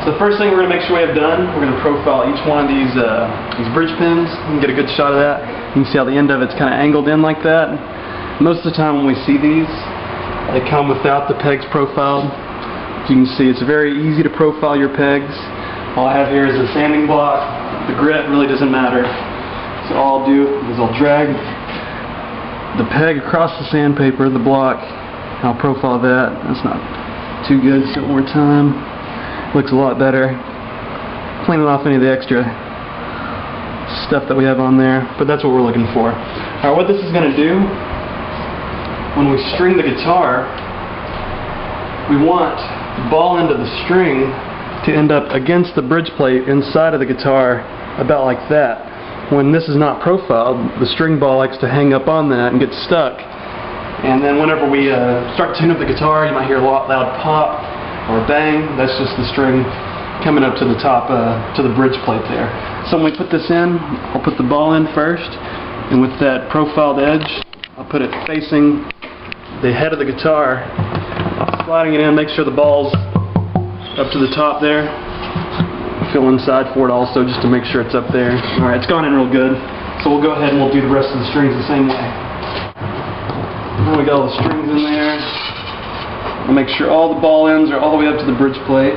So the first thing we're going to make sure we have done, we're going to profile each one of these bridge pins. You can get a good shot of that. You can see how the end of it's kind of angled in like that. Most of the time when we see these, they come without the pegs profiled. As you can see, it's very easy to profile your pegs. All I have here is a sanding block. The grit really doesn't matter. So all I'll do is I'll drag the peg across the sandpaper, the block, and I'll profile that. That's not too good. Let's do it one more time. Looks a lot better. Cleaning off any of the extra stuff that we have on there, but that's what we're looking for. Alright, what this is going to do, when we string the guitar, we want the ball end of the string to end up against the bridge plate inside of the guitar, about like that. When this is not profiled, the string ball likes to hang up on that and get stuck. And then whenever we start to tune up the guitar, you might hear a loud pop or bang. That's just the string coming up to the top, to the bridge plate there. So when we put this in, I'll put the ball in first, and with that profiled edge, I'll put it facing the head of the guitar, sliding it in, make sure the ball's up to the top there. Feel inside for it also, just to make sure it's up there. Alright, it's gone in real good. So we'll go ahead and we'll do the rest of the strings the same way. Now we got all the strings in there. We'll make sure all the ball ends are all the way up to the bridge plate.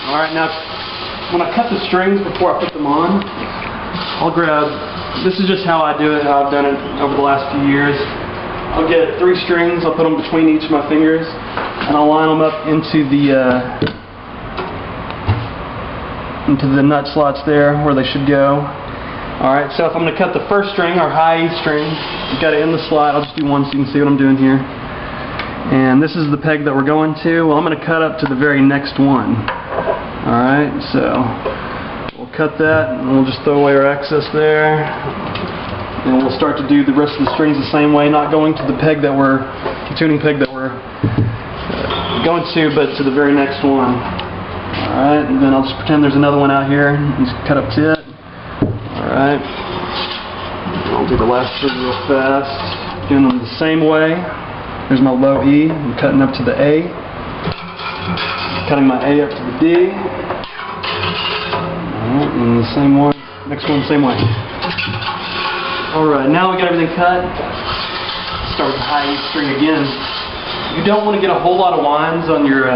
Alright, now when I cut the strings before I put them on, I'll grab, this is just how I do it, how I've done it over the last few years. I'll get 3 strings, I'll put them between each of my fingers, and I'll line them up into the nut slots there where they should go. Alright, so if I'm going to cut the first string, our high E string, you've got it in the slot. I'll just do one so you can see what I'm doing here. And this is the peg that we're going to. Well, I'm going to cut up to the very next one. Alright, so we'll cut that and we'll just throw away our excess there. And we'll start to do the rest of the strings the same way, not going to the peg that we're, the tuning peg that we're going to, but to the very next one. Alright, and then I'll just pretend there's another one out here and just cut up to it. Alright, I'll do the last 3 real fast, doing them the same way. There's my low E, I'm cutting up to the A, cutting my A up to the D. Alright, and the same one, next one the same way. Alright, now we got everything cut. Start with the high E string again. You don't want to get a whole lot of winds on your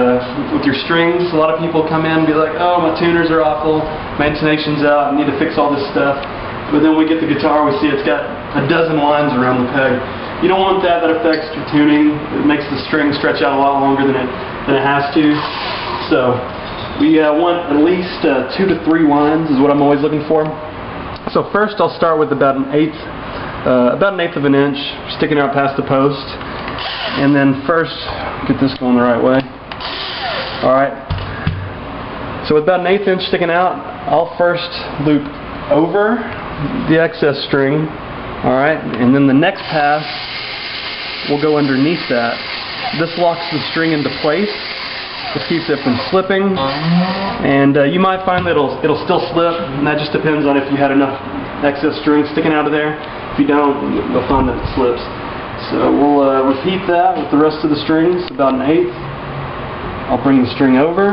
with your strings. A lot of people come in and be like, oh, my tuners are awful, my intonation's out, I need to fix all this stuff. But then we get the guitar, we see it's got a dozen winds around the peg. You don't want that, that affects your tuning. It makes the string stretch out a lot longer than it has to. So we want at least 2 to 3 winds is what I'm always looking for. So first I'll start with about an eighth of an inch sticking out past the post. And then first, get this going the right way. Alright. So with about an 1/8 inch sticking out, I'll first loop over the excess string. Alright. And then the next pass will go underneath that. This locks the string into place. This keeps it from slipping. And you might find that it'll still slip, and that just depends on if you had enough excess string sticking out of there. If you don't, you'll find that it slips. So we'll repeat that with the rest of the strings, about an 1/8. I'll bring the string over,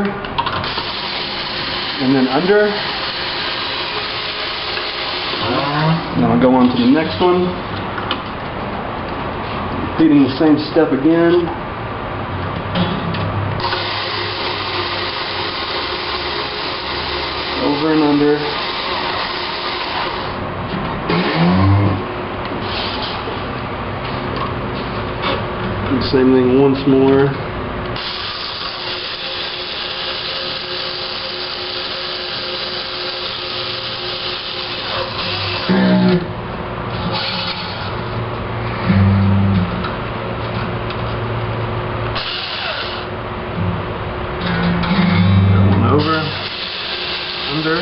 and then under. And I'll go on to the next one. Repeating the same step again. Over and under. Same thing once more. One over, under.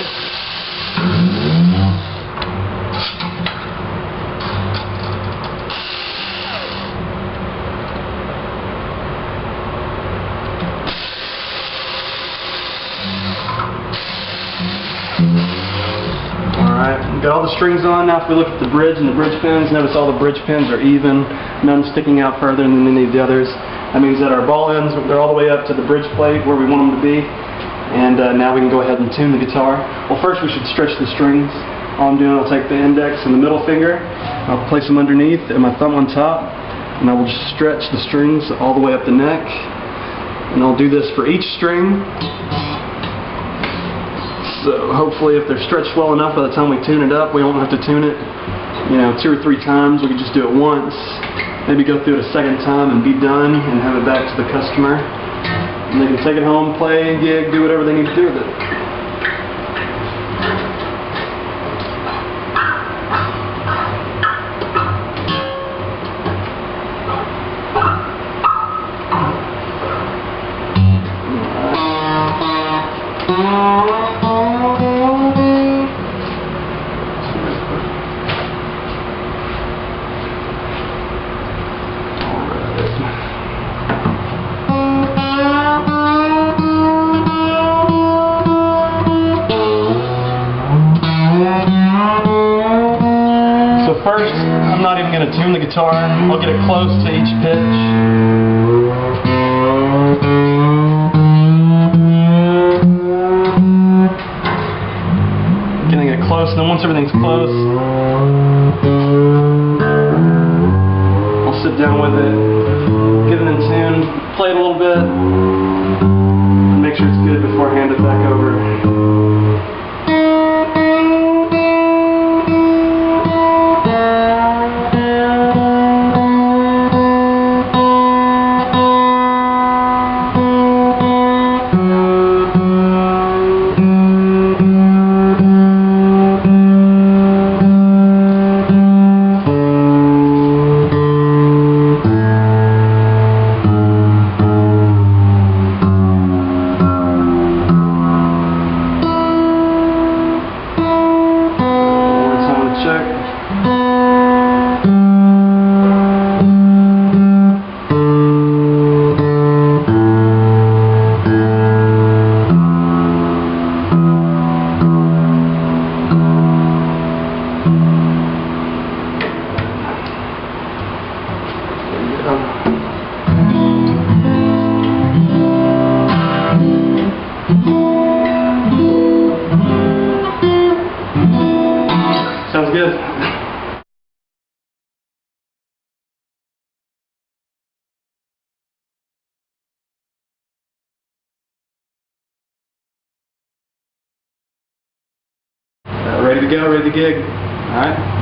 Alright, we've got all the strings on. Now if we look at the bridge and the bridge pins, notice all the bridge pins are even, none sticking out further than any of the others. That means that our ball ends, they're all the way up to the bridge plate where we want them to be. And now we can go ahead and tune the guitar. Well, first we should stretch the strings. All I'm doing, I'll take the index and the middle finger, I'll place them underneath and my thumb on top, and I will just stretch the strings all the way up the neck. And I'll do this for each string. So hopefully if they're stretched well enough, by the time we tune it up, we won't have to tune it, 2 or 3 times. We can just do it once, maybe go through it a second time and be done and have it back to the customer. And they can take it home, play, gig, do whatever they need to do with it. First, I'm not even going to tune the guitar. I'll get it close to each pitch. Getting it close, and then once everything's close, I'll sit down with it, get it in tune, play it a little bit, and make sure it's good before I hand it back over. Sounds good. Ready to go, ready to gig. All right.